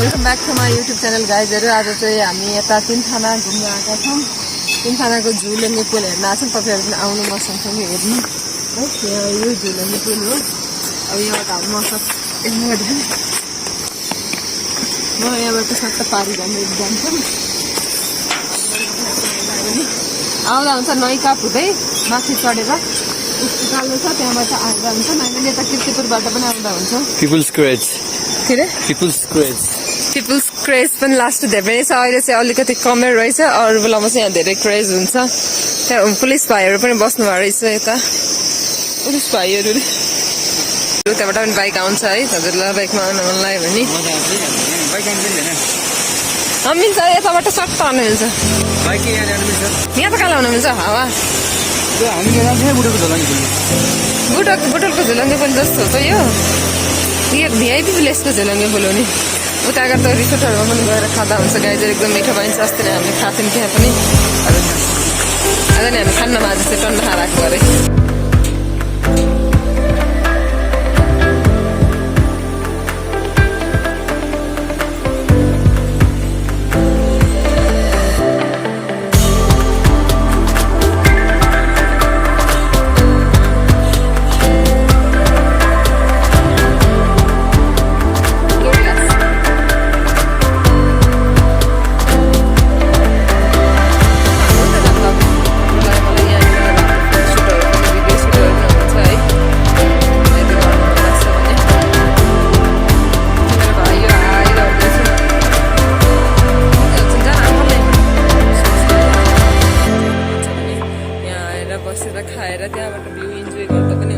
Welcome back to my YouTube channel गाइजहरू। आज चाहिँ हामी यता तिनथाना घुम्न आएका छौँ। तिनथानाको झुलुङ्गे पुल हेर्न आएको छौँ। तपाईँहरू पनि आउनु म सँगसँगै हेर्नु है। यहाँ यो झुलुङ्गे पुल हो। अब यहाँबाट हामी म यहाँबाट सट्ट पारी जान्छौँ। आउँदा हुन्छ नैका हुँदै माथि चढेर उकालो छ, त्यहाँबाट आउँदा हुन्छ। हामीले यता किर्तिपुरबाट पनि आउँदा हुन्छ। पिपुल्स क्रेज के अरे पिपुल्स क्रेज पनि लास्ट धेरै छ। अहिले चाहिँ अलिकति कमै रहेछ, अरू बेलामा चाहिँ यहाँ धेरै क्रेज हुन्छ। त्यहाँ पुलिस भाइहरू पनि बस्नु भएको रहेछ। यता पुलिस भाइहरूले त्यहाँबाट पनि बाइक आउँछ है। हजुरलाई बाइकमा आउनु मन लाग्यो भने मिल्छ। यताबाट सट्ट आउनु मिल्छ। यहाँ त कहाँ लाउनु मिल्छ हावा। बुटोलको झुलङ्गे पनि जस्तो छ यो भिआइपी प्लेसको झुलङ्गे पुल हो नि। उता अगाडि त रिसोर्टहरूमा पनि गएर खाँदा हुन्छ। गाइजहरू एकदम मिठो पाइन्छ। अस्ति नै हामीले खाएको थियौँ त्यहाँ पनि। आज नि हामी खान्नमा आज चाहिँ टन्ना खाएको अरे। बसेर खाएर त्यहाँबाट भ्यू इन्जोय गर्दा पनि